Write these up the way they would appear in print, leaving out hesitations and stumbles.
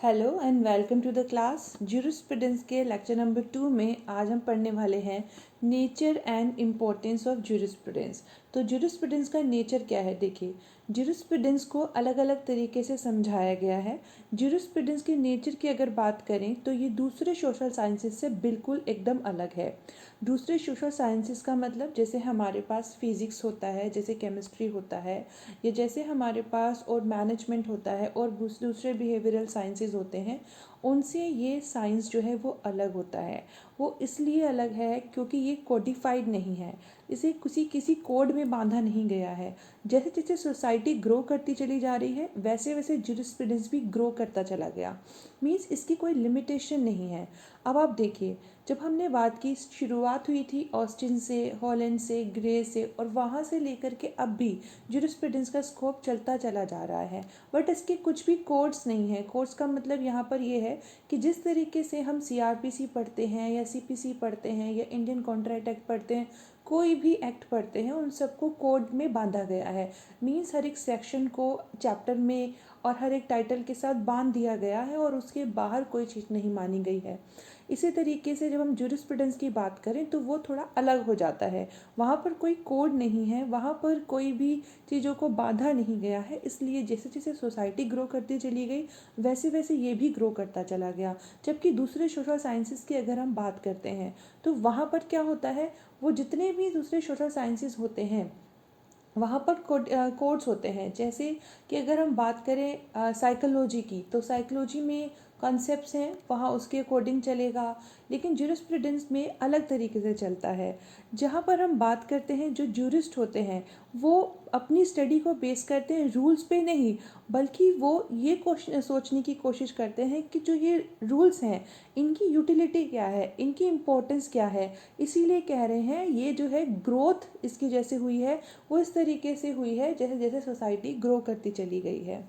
Hello and welcome to the class jurisprudence के lecture number 2 में आज हम पढ़ने वाले हैं nature and importance of jurisprudence. तो ज्यूरिस्प्रूडेंस का नेचर क्या है, देखिए ज्यूरिस्प्रूडेंस को अलग अलग तरीके से समझाया गया है। ज्यूरिस्प्रूडेंस के नेचर की अगर बात करें तो ये दूसरे सोशल साइंसेस से बिल्कुल एकदम अलग है। दूसरे सोशल साइंसेस का मतलब जैसे हमारे पास फिजिक्स होता है, जैसे केमिस्ट्री होता है, या जैसे हमारे पास और मैनेजमेंट होता है और दूसरे बिहेवियरल साइंसेस होते हैं, उनसे ये साइंस जो है वो अलग होता है। वो इसलिए अलग है क्योंकि ये कोडिफाइड नहीं है, इसे किसी कोड में बांधा नहीं गया है। जैसे जैसे सोसाइटी ग्रो करती चली जा रही है वैसे वैसे ज्यूरिस्प्रूडेंस भी ग्रो करता चला गया। मीन्स इसकी कोई लिमिटेशन नहीं है। अब आप देखिए, जब हमने बात की, शुरुआत हुई थी ऑस्टिन से, हॉलैंड से, ग्रे से, और वहाँ से लेकर के अब भी ज्यूरिस्प्रूडेंस का स्कोप चलता चला जा रहा है। बट इसके कुछ भी कोड्स नहीं है। कोड्स का मतलब यहाँ पर ये है कि जिस तरीके से हम सीआरपीसी पढ़ते हैं या सीपीसी पढ़ते हैं या इंडियन कॉन्ट्रैक्ट एक्ट पढ़ते हैं, कोई भी एक्ट पढ़ते हैं, उन सबको कोड में बांधा गया है। मीन्स हर एक सेक्शन को चैप्टर में और हर एक टाइटल के साथ बांध दिया गया है और उसके बाहर कोई चीज़ नहीं मानी गई है। इसी तरीके से जब हम ज्यूरिस्प्रूडेंस की बात करें तो वो थोड़ा अलग हो जाता है। वहाँ पर कोई कोड नहीं है, वहाँ पर कोई भी चीज़ों को बांधा नहीं गया है। इसलिए जैसे जैसे सोसाइटी ग्रो करती चली गई वैसे वैसे ये भी ग्रो करता चला गया। जबकि दूसरे सोशल साइंसेस की अगर हम बात करते हैं तो वहाँ पर क्या होता है, वो जितने भी दूसरे सोशल साइंसेस होते हैं वहाँ पर कोड्स होते हैं। जैसे कि अगर हम बात करें साइकोलॉजी की, तो साइकोलॉजी में कॉन्सेप्ट्स हैं, वहाँ उसके अकॉर्डिंग चलेगा। लेकिन ज्यूरिस्प्रूडेंस में अलग तरीके से चलता है। जहाँ पर हम बात करते हैं, जो ज्यूरिस्ट होते हैं वो अपनी स्टडी को बेस करते हैं रूल्स पे नहीं, बल्कि वो ये सोचने की कोशिश करते हैं कि जो ये रूल्स हैं इनकी यूटिलिटी क्या है, इनकी इम्पोर्टेंस क्या है। इसीलिए कह रहे हैं ये जो है ग्रोथ इसकी जैसे हुई है वो इस तरीके से हुई है जैसे जैसे सोसाइटी ग्रो करती चली गई है।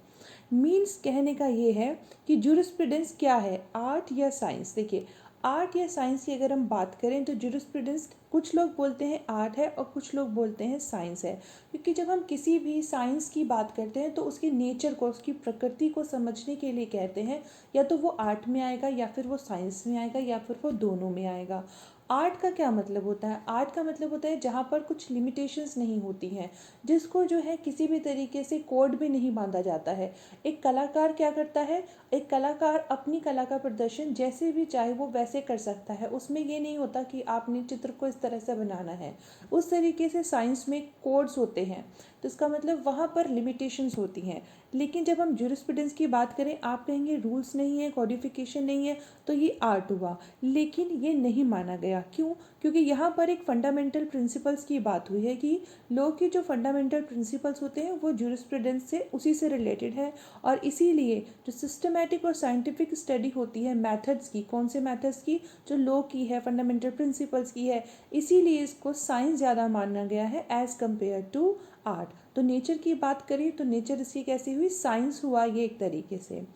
मीन्स कहने का ये है कि ज्यूरिस्प्रूडेंस क्या है, आर्ट या साइंस। देखिए, आर्ट या साइंस की अगर हम बात करें तो ज्यूरिस्प्रूडेंस कुछ लोग बोलते हैं आर्ट है और कुछ लोग बोलते हैं साइंस है। क्योंकि जब हम किसी भी साइंस की बात करते हैं तो उसके नेचर को, उसकी प्रकृति को समझने के लिए कहते हैं या तो वो आर्ट में आएगा या फिर वो साइंस में आएगा या फिर वो दोनों में आएगा। आर्ट का क्या मतलब होता है? आर्ट का मतलब होता है जहाँ पर कुछ लिमिटेशंस नहीं होती हैं, जिसको जो है किसी भी तरीके से कोड में नहीं बांधा जाता है। एक कलाकार क्या करता है, एक कलाकार अपनी कला का प्रदर्शन जैसे भी चाहे वो वैसे कर सकता है। उसमें ये नहीं होता कि आपने चित्र को इस तरह से बनाना है। उस तरीके से साइंस में कोड्स होते हैं, तो इसका मतलब वहाँ पर लिमिटेशंस होती हैं। लेकिन जब हम ज्यूरिस्प्रूडेंस की बात करें, आप कहेंगे रूल्स नहीं है, कॉडिफिकेशन नहीं है, तो ये आर्ट हुआ। लेकिन ये नहीं माना गया। क्यों? क्योंकि यहाँ पर एक फंडामेंटल प्रिंसिपल्स की बात हुई है कि लोग के जो फंडामेंटल प्रिंसिपल्स होते हैं वो ज्यूरिस्प्रूडेंस से उसी से रिलेटेड है। और इसीलिए जो सिस्टमैटिक और साइंटिफिक स्टडी होती है मेथड्स की, कौन से मेथड्स की, जो लॉ की है, फंडामेंटल प्रिंसिपल्स की है, इसीलिए इसको साइंस ज़्यादा माना गया है एज़ कम्पेयर टू आर्ट। तो नेचर की बात करें तो नेचर इसकी कैसी हुई, साइंस हुआ ये एक तरीके से।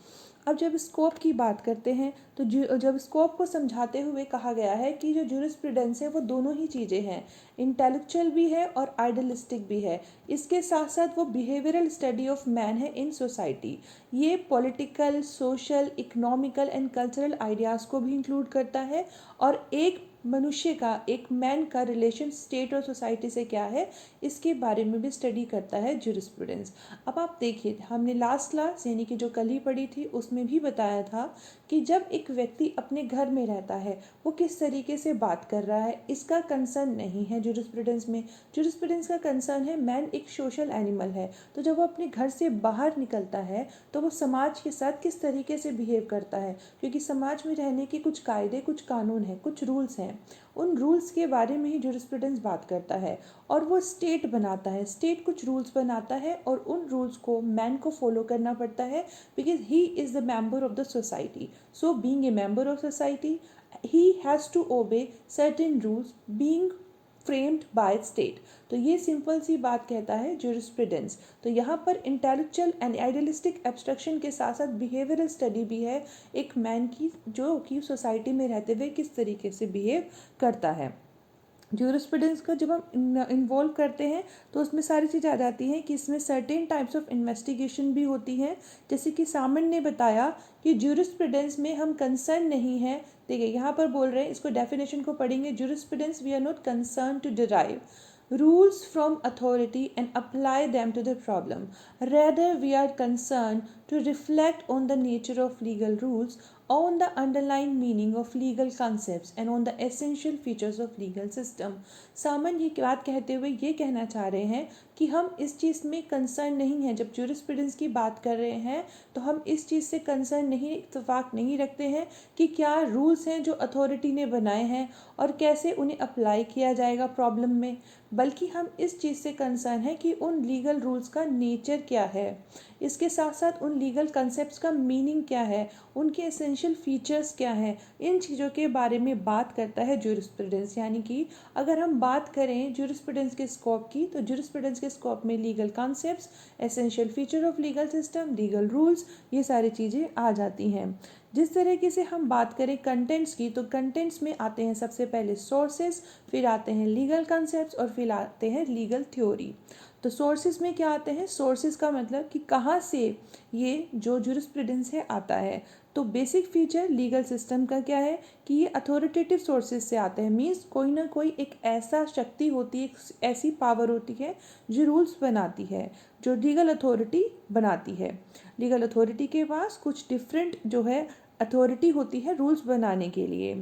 अब जब स्कोप की बात करते हैं तो जब स्कोप को समझाते हुए कहा गया है कि जो ज्यूरिस्प्रूडेंस है वो दोनों ही चीज़ें हैं, इंटेलेक्चुअल भी है और आइडियलिस्टिक भी है। इसके साथ साथ वो बिहेवियरल स्टडी ऑफ मैन है इन सोसाइटी। ये political, social, economical and cultural ideas को भी इंक्लूड करता है। और एक मनुष्य का, एक मैन का रिलेशन स्टेट और सोसाइटी से क्या है, इसके बारे में भी स्टडी करता है ज्यूरिस्प्रूडेंस। अब आप देखिए, हमने लास्ट क्लास यानी कि जो कल ही पढ़ी थी उसमें भी बताया था कि जब एक व्यक्ति अपने घर में रहता है वो किस तरीके से बात कर रहा है, इसका कंसर्न नहीं है ज्यूरिस्प्रूडेंस में। ज्यूरिस्प्रूडेंस का कंसर्न है मैन एक सोशल एनिमल है, तो जब वो अपने घर से बाहर निकलता है तो वो समाज के साथ किस तरीके से बिहेव करता है, क्योंकि समाज में रहने के कुछ कायदे, कुछ कानून हैं, कुछ रूल्स हैं। उन रूल्स के बारे में ही ज्यूरिस्प्रूडेंस बात करता है। और वो स्टेट बनाता है, स्टेट कुछ रूल्स बनाता है और उन रूल्स को मैन को फॉलो करना पड़ता है, because he is the member of the society. So being a member of society he has to obey certain rules being framed by state. तो ये सिंपल सी बात कहता है ज्यूरिस्प्रूडेंस। तो यहाँ पर इंटेलेक्चुअल एंड आइडियलिस्टिक एब्स्ट्रक्शन के साथ साथ बिहेवियरल स्टडी भी है एक मैन की, जो कि सोसाइटी में रहते हुए किस तरीके से बिहेव करता है। ज्यूरिस्प्रूडेंस को जब हम इन्वॉल्व करते हैं तो उसमें सारी चीज़ें आ जाती हैं कि इसमें सर्टेन टाइप्स ऑफ इन्वेस्टिगेशन भी होती हैं। जैसे कि सामन ने बताया कि ज्यूरिस्प्रूडेंस में हम कंसर्न नहीं है। देखिए यहाँ पर बोल रहे हैं, इसको डेफिनेशन को पढ़ेंगे। Jurisprudence we are not concern to derive rules from authority and apply them to the problem. Rather, we are concerned to reflect on the nature of legal rules, on the underlying meaning of legal concepts and on the essential features of legal system. सामन ये बात कहते हुए ये कहना चाह रहे हैं कि हम इस चीज़ में कंसर्न नहीं हैं। जब ज्यूरिस्प्रूडेंस की बात कर रहे हैं तो हम इस चीज़ से कंसर्न नहीं, इत्तेफाक नहीं रखते हैं कि क्या रूल्स हैं जो अथॉरिटी ने बनाए हैं और कैसे उन्हें अप्लाई किया जाएगा प्रॉब्लम में, बल्कि हम इस चीज़ से कंसर्न है कि उन लीगल रूल्स का नेचर क्या है, इसके साथ साथ उन लीगल कंसेप्ट्स का मीनिंग क्या है, उनके एसेंशियल फीचर्स क्या हैं। इन चीज़ों के बारे में बात करता है ज्यूरिस्प्रूडेंस। यानी कि अगर हम बात करें ज्यूरिस्प्रूडेंस के स्कोप की, तो ज्यूरिस्प्रूडेंस के स्कोप में legal concepts, essential feature of legal system, legal rules, ये सारी चीज़ें आ जाती हैं। जिस तरीके से हम बात करें कंटेंट्स की, तो कंटेंट्स में आते हैं सबसे पहले सोर्सेस, फिर आते हैं लीगल कंसेप्ट्स और फिर आते हैं लीगल थ्योरी। तो सोर्सेज में क्या आते हैं? सोर्सेज का मतलब कि कहाँ से ये जो ज्यूरिस्प्रूडेंस है आता है। तो बेसिक फीचर लीगल सिस्टम का क्या है कि ये अथॉरिटेटिव सोर्सेज से आते हैं। मीन्स कोई ना कोई एक ऐसा शक्ति होती है, एक ऐसी पावर होती है जो रूल्स बनाती है, जो लीगल अथॉरिटी बनाती है। लीगल अथॉरिटी के पास कुछ डिफरेंट जो है अथॉरिटी होती है रूल्स बनाने के लिए,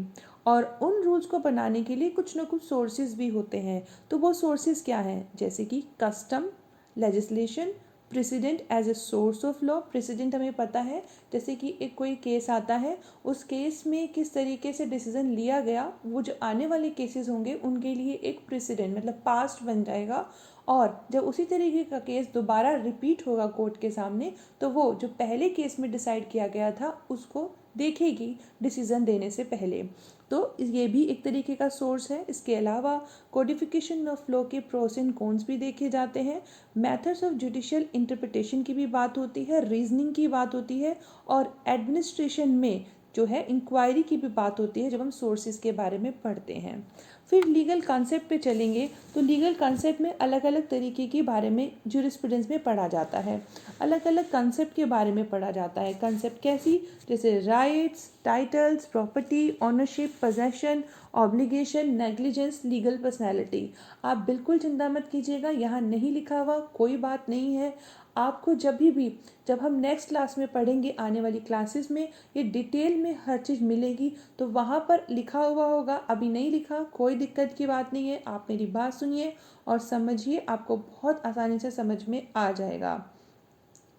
और उन रूल्स को बनाने के लिए कुछ ना कुछ सोर्सेज भी होते हैं। तो वो सोर्सेज क्या हैं? जैसे कि custom, legislation, precedent as a source of law. Precedent हमें पता है, जैसे कि एक कोई केस आता है, उस केस में किस तरीके से डिसीजन लिया गया, वो जो आने वाले केसेस होंगे उनके लिए एक प्रेसिडेंट मतलब पास्ट बन जाएगा। और जब उसी तरीके का केस दोबारा रिपीट होगा कोर्ट के सामने, तो वो जो पहले केस में डिसाइड किया गया था उसको देखेगी डिसीजन देने से पहले। तो ये भी एक तरीके का सोर्स है। इसके अलावा कोडिफिकेशन ऑफ लॉ के प्रोस एंड कॉन्स भी देखे जाते हैं। मेथड्स ऑफ जुडिशियल इंटरप्रिटेशन की भी बात होती है, रीजनिंग की बात होती है, और एडमिनिस्ट्रेशन में जो है इंक्वायरी की भी बात होती है जब हम सोर्सेज के बारे में पढ़ते हैं। फिर लीगल कॉन्सेप्ट पे चलेंगे, तो लीगल कॉन्सेप्ट में अलग अलग तरीके के बारे में ज्यूरिस्प्रूडेंस में पढ़ा जाता है। अलग अलग कॉन्सेप्ट के बारे में पढ़ा जाता है। कॉन्सेप्ट कैसी? जैसे rights, titles, property, ownership, possession, obligation, negligence, legal personality. आप बिल्कुल चिंता मत कीजिएगा, यहाँ नहीं लिखा हुआ कोई बात नहीं है। आपको जब हम नेक्स्ट क्लास में पढ़ेंगे, आने वाली क्लासेस में ये डिटेल में हर चीज़ मिलेगी, तो वहाँ पर लिखा हुआ होगा। अभी नहीं लिखा, कोई दिक्कत की बात नहीं है। आप मेरी बात सुनिए और समझिए, आपको बहुत आसानी से समझ में आ जाएगा।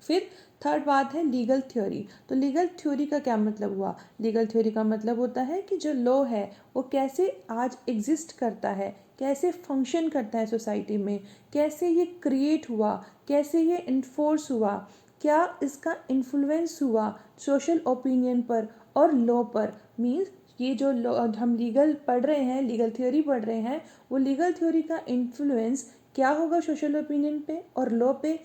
फिर थर्ड बात है लीगल थ्योरी। तो लीगल थ्योरी का क्या मतलब हुआ? लीगल थ्योरी का मतलब होता है कि जो लॉ है वो कैसे आज एग्जिस्ट करता है, कैसे फंक्शन करता है सोसाइटी में, कैसे ये क्रिएट हुआ, कैसे ये इन्फोर्स हुआ, क्या इसका इन्फ्लुएंस हुआ सोशल ओपिनियन पर और लॉ पर। मीन्स ये जो हम लीगल पढ़ रहे हैं, लीगल थ्योरी पढ़ रहे हैं, वो लीगल थ्योरी का इन्फ्लुएंस क्या होगा सोशल ओपिनियन पे और लॉ पे,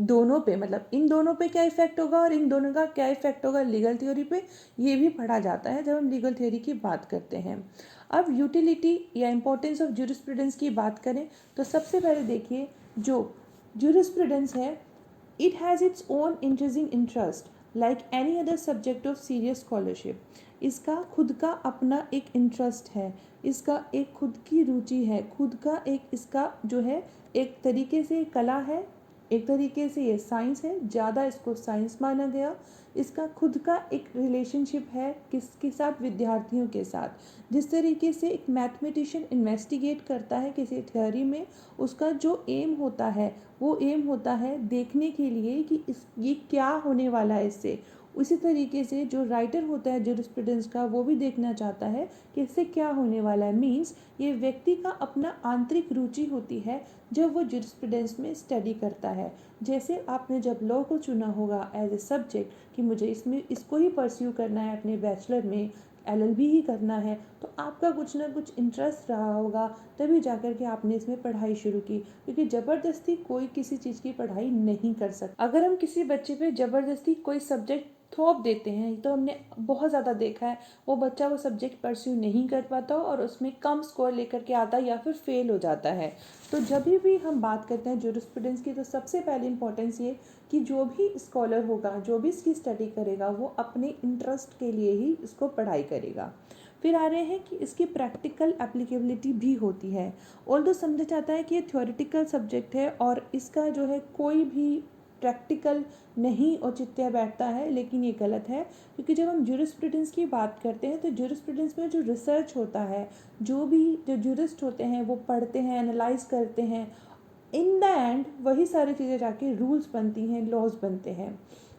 दोनों पे। मतलब इन दोनों पे क्या इफेक्ट होगा और इन दोनों का क्या इफेक्ट होगा लीगल थ्योरी पे, ये भी पढ़ा जाता है जब हम लीगल थ्योरी की बात करते हैं। अब यूटिलिटी या इंपॉर्टेंस ऑफ ज्यूरिस्प्रूडेंस की बात करें, तो सबसे पहले देखिए, जो ज्यूरिस्प्रूडेंस है, it has its own increasing interest like any other subject of serious scholarship. इसका खुद का अपना एक इंटरेस्ट है, इसका एक खुद की रुचि है, खुद का एक इसका जो है एक तरीके से कला है, एक तरीके से ये साइंस है, ज़्यादा इसको साइंस माना गया। इसका खुद का एक रिलेशनशिप है किसके साथ? विद्यार्थियों के साथ। जिस तरीके से एक मैथमेटिशियन इन्वेस्टिगेट करता है किसी थ्योरी में, उसका जो एम होता है वो एम होता है देखने के लिए कि ये क्या होने वाला है इससे। उसी तरीके से जो राइटर होता है ज्यूरिस्प्रूडेंस का, वो भी देखना चाहता है कि इससे क्या होने वाला है। मीन्स ये व्यक्ति का अपना आंतरिक रुचि होती है जब वो ज्यूरिस्प्रूडेंस में स्टडी करता है। जैसे आपने जब लॉ को चुना होगा एज ए सब्जेक्ट कि मुझे इसमें इसको ही परस्यू करना है, अपने बैचलर में एलएलबी ही करना है, तो आपका कुछ ना कुछ इंटरेस्ट रहा होगा, तभी जाकर के आपने इसमें पढ़ाई शुरू की। क्योंकि ज़बरदस्ती कोई किसी चीज़ की पढ़ाई नहीं कर सकता। अगर हम किसी बच्चे पे ज़बरदस्ती कोई सब्जेक्ट थोप देते हैं। तो हमने बहुत ज़्यादा देखा है, वो बच्चा वो सब्जेक्ट परस्यू नहीं कर पाता और उसमें कम स्कोर लेकर के आता है या फिर फेल हो जाता है। तो जब भी हम बात करते हैं जूरिस्प्रूडेंस की, तो सबसे पहले इंपॉर्टेंस ये कि जो भी स्कॉलर होगा, जो भी इसकी स्टडी करेगा, वो अपने इंटरेस्ट के लिए ही इसको पढ़ाई करेगा। फिर आ रहे हैं कि इसकी प्रैक्टिकल एप्लीकेबिलिटी भी होती है। ऑल्दो समझा जाता है कि ये थ्योरेटिकल सब्जेक्ट है और इसका जो है कोई भी प्रैक्टिकल नहीं औचित्य बैठता है, लेकिन ये गलत है। क्योंकि जब हम जूरिस्प्रूडेंस की बात करते हैं तो जूरिस्प्रूडेंस में जो रिसर्च होता है, जो जूरिस्ट होते हैं वो पढ़ते हैं, एनालाइज करते हैं, इन द एंड वही सारी चीज़ें जाके रूल्स बनती हैं, लॉज बनते हैं।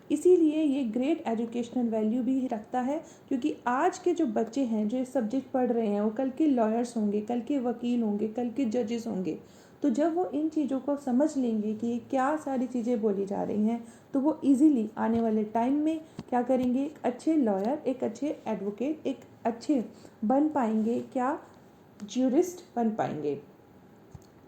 इसीलिए ये ग्रेट एजुकेशनल वैल्यू भी रखता है, क्योंकि आज के जो बच्चे हैं जो ये सब्जेक्ट पढ़ रहे हैं, वो कल के लॉयर्स होंगे, कल के वकील होंगे, कल के जजेस होंगे। तो जब वो इन चीज़ों को समझ लेंगे कि ये क्या सारी चीज़ें बोली जा रही हैं, तो वो इजीली आने वाले टाइम में क्या करेंगे, एक अच्छे लॉयर, एक अच्छे एडवोकेट, एक अच्छे बन पाएंगे, क्या ज्यूरिस्ट बन पाएंगे।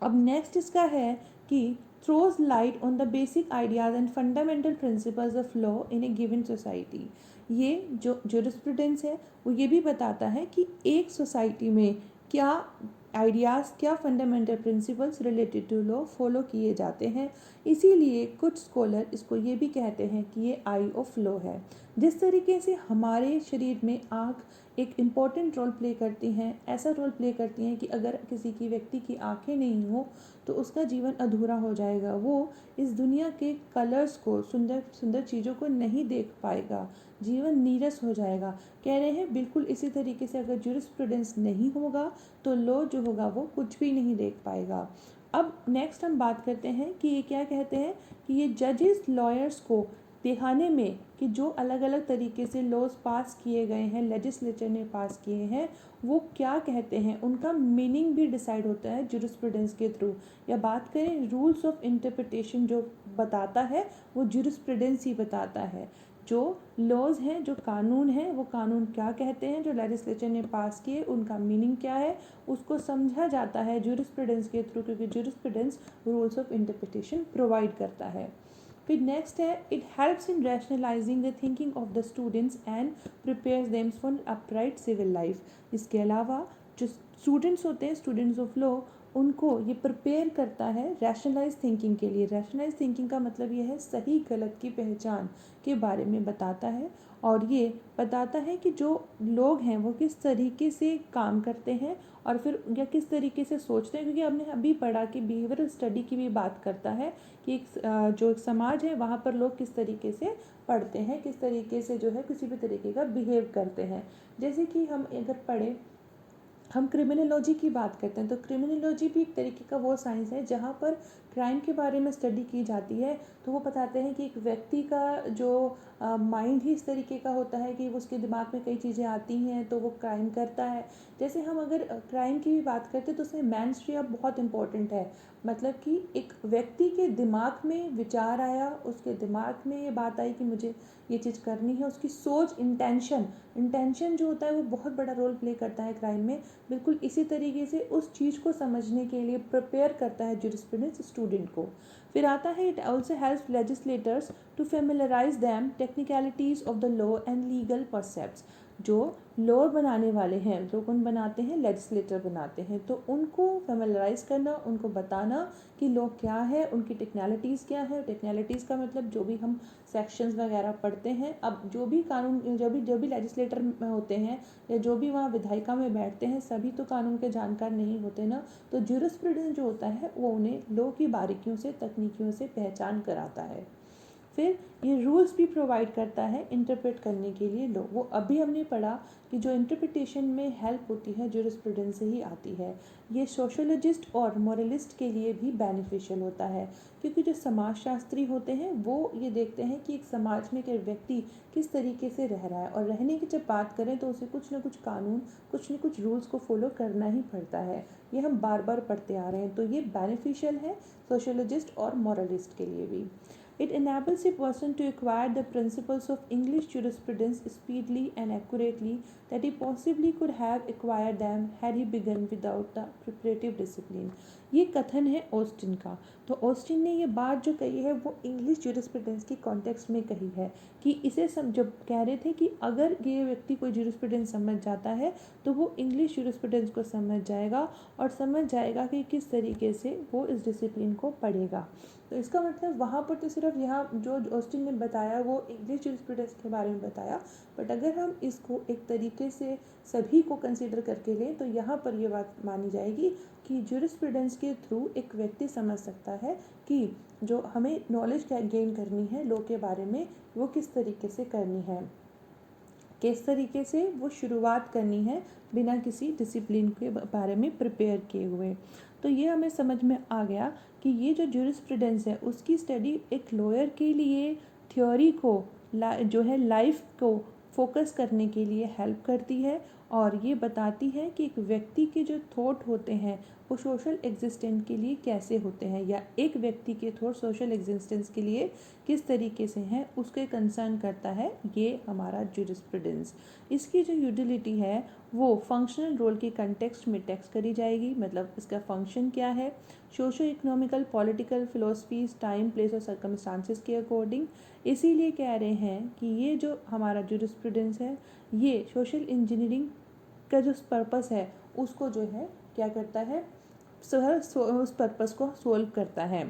अब नेक्स्ट इसका है कि throws light on the basic ideas and fundamental principles of law in A given society. ये जो जूरिस्प्रूडेंस है वो ये भी बताता है कि एक सोसाइटी में क्या आइडियाज़, क्या fundamental principles related to law follow किए जाते हैं। इसीलिए कुछ स्कॉलर इसको ये भी कहते हैं कि ये आई ऑफ लॉ है। जिस तरीके से हमारे शरीर में आँख एक इम्पॉर्टेंट रोल प्ले करती हैं, ऐसा रोल प्ले करती हैं कि अगर किसी की व्यक्ति की आंखें नहीं हो तो उसका जीवन अधूरा हो जाएगा, वो इस दुनिया के कलर्स को, सुंदर सुंदर चीज़ों को नहीं देख पाएगा, जीवन नीरस हो जाएगा। कह रहे हैं बिल्कुल इसी तरीके से अगर जूरिस्प्रूडेंस नहीं होगा तो लॉ जो होगा वो कुछ भी नहीं देख पाएगा। अब नेक्स्ट हम बात करते हैं कि ये क्या कहते हैं कि ये जजेस लॉयर्स को दिखाने में कि जो अलग अलग तरीके से लॉज पास किए गए हैं, लेजिस्लेचर ने पास किए हैं, वो क्या कहते हैं, उनका मीनिंग भी डिसाइड होता है जूरिस्प्रूडेंस के थ्रू। या बात करें रूल्स ऑफ इंटरप्रिटेशन जो बताता है, वो जूरिस्प्रूडेंस ही बताता है। जो लॉज हैं, जो कानून हैं, वो कानून क्या कहते हैं जो लेजिस्लेचर ने पास किए, उनका मीनिंग क्या है, उसको समझा जाता है जूरिस्प्रूडेंस के थ्रू, क्योंकि jurisprudence rules of interpretation provide करता है। फिर नेक्स्ट है, it helps in rationalising the thinking of the students and prepares them for upright civil life. इसके अलावा जो स्टूडेंट्स होते हैं, स्टूडेंट्स ऑफ लॉ, उनको ये प्रिपेयर करता है रैशनलाइज थिंकिंग के लिए। रैशनलाइज थिंकिंग का मतलब ये है सही गलत की पहचान के बारे में बताता है, और ये बताता है कि जो लोग हैं वो किस तरीके से काम करते हैं और फिर या किस तरीके से सोचते हैं। क्योंकि हमने अभी पढ़ा कि बिहेवियरल स्टडी की भी बात करता है कि जो एक समाज है वहाँ पर लोग किस तरीके से पढ़ते हैं, किस तरीके से जो है किसी भी तरीके का बिहेव करते हैं। जैसे कि हम अगर पढ़े, हम क्रिमिनोलॉजी की बात करते हैं, तो क्रिमिनोलॉजी भी एक तरीके का वो साइंस है जहाँ पर क्राइम के बारे में स्टडी की जाती है। तो वो बताते हैं कि एक व्यक्ति का जो माइंड ही इस तरीके का होता है कि उसके दिमाग में कई चीज़ें आती हैं तो वो क्राइम करता है। जैसे हम अगर क्राइम की भी बात करते हैं तो उसमें मेंस रे बहुत इंपॉर्टेंट है। मतलब कि एक व्यक्ति के दिमाग में विचार आया, उसके दिमाग में ये बात आई कि मुझे ये चीज़ करनी है, उसकी सोच, इंटेंशन जो होता है वो बहुत बड़ा रोल प्ले करता है क्राइम में। बिल्कुल इसी तरीके से उस चीज़ को समझने के लिए प्रिपेयर करता है जूरिस्प्रूडेंस स्टूडेंट को। फिर आता है, it also helps legislators to familiarize them technicalities of the law and legal precepts. जो लॉ बनाने वाले हैं, जो कौन बनाते हैं, लेजिस्लेटर बनाते हैं, तो उनको फेमिलराइज करना, उनको बताना कि लॉ क्या है, उनकी टेक्निकलिटीज़ क्या है। टेक्निकलिटीज़ का मतलब जो भी हम सेक्शंस वगैरह पढ़ते हैं, अब जो भी कानून, जो भी लेजिस्लेटर होते हैं या जो भी वहाँ विधायिका में बैठते हैं, सभी तो कानून के जानकार नहीं होते ना। तो जूरिस्प्रूडेंस जो होता है वो उन्हें लॉ की बारीकियों से, तकनीकियों से पहचान कराता है। फिर ये रूल्स भी प्रोवाइड करता है इंटरप्रेट करने के लिए लॉ। वो अभी हमने पढ़ा कि जो इंटरप्रिटेशन में हेल्प होती है जूरिस्प्रूडेंस से ही आती है। ये सोशोलॉजिस्ट और मॉरलिस्ट के लिए भी बेनिफिशियल होता है, क्योंकि जो समाजशास्त्री होते हैं वो ये देखते हैं कि एक समाज में एक व्यक्ति किस तरीके से रह रहा है, और रहने की जब बात करें तो उसे कुछ ना कुछ कानून, कुछ न कुछ रूल्स को फॉलो करना ही पड़ता है। ये हम बार बार पढ़ते आ रहे हैं, तो ये बेनिफिशियल है सोशोलॉजिस्ट और मॉरलिस्ट के लिए भी। It enables a person to acquire the principles of English jurisprudence speedily and accurately that he possibly could have acquired them had he begun without the preparative discipline. ये कथन है Austin का। तो Austin ने ये बात जो कही है वो इंग्लिश ज्यूरिस्प्रूडेंस के कॉन्टेक्स्ट में कही है कि इसे जब कह रहे थे कि अगर ये व्यक्ति कोई ज्यूरिस्प्रूडेंस समझ जाता है तो वो इंग्लिश ज्यूरिस्प्रूडेंस को समझ जाएगा और समझ जाएगा कि किस तरीके से वो इस डिसिप्लिन को पढ़ेगा। तो इसका मतलब वहाँ पर तो सिर्फ यहाँ जो ऑस्टिन ने बताया वो इंग्लिश ज्यूरिस्प्रूडेंस के बारे में बताया, बट अगर हम इसको एक तरीके से सभी को कंसीडर करके लें तो यहाँ पर ये बात मानी जाएगी कि ज्यूरिस्प्रूडेंस के थ्रू एक व्यक्ति समझ सकता है कि जो हमें नॉलेज गेन करनी है लॉ के बारे में वो किस तरीके से करनी है, किस तरीके से वो शुरुआत करनी है बिना किसी डिसिप्लिन के बारे में प्रिपेयर किए हुए। तो ये हमें समझ में आ गया कि ये जो ज्यूरिस्प्रूडेंस है उसकी स्टडी एक लॉयर के लिए थ्योरी को जो है लाइफ को फोकस करने के लिए हेल्प करती है और ये बताती है कि एक व्यक्ति के जो थॉट होते हैं वो सोशल एग्जिस्टेंस के लिए कैसे होते हैं या एक व्यक्ति के थॉट सोशल एग्जिस्टेंस के लिए किस तरीके से हैं उसके कंसर्न करता है ये हमारा ज्यूरिस्प्रूडेंस। इसकी जो यूटिलिटी है वो फंक्शनल रोल के कंटेक्स्ट में टेक्स्ट करी जाएगी, मतलब इसका फंक्शन क्या है socio economical political philosophies time place और सर्कमस्टांसेस के अकॉर्डिंग। इसीलिए कह रहे हैं कि ये जो हमारा ज्यूरिस्प्रूडेंस है ये सोशल इंजीनियरिंग का जो पर्पस है उसको जो है क्या करता है उस पर्पस को सोल्व करता है।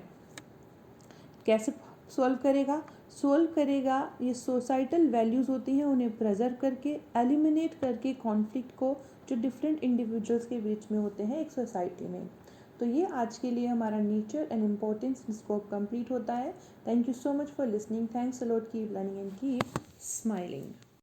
कैसे सोल्व करेगा ये सोसाइटल वैल्यूज़ होती हैं उन्हें प्रेजर्व करके एलिमिनेट करके कॉन्फ्लिक्ट को जो डिफरेंट इंडिविजुअल्स के बीच में होते हैं एक सोसाइटी में। तो ये आज के लिए हमारा nature and importance scope complete होता है। Thank you so much for listening. Thanks a lot, keep learning and keep smiling.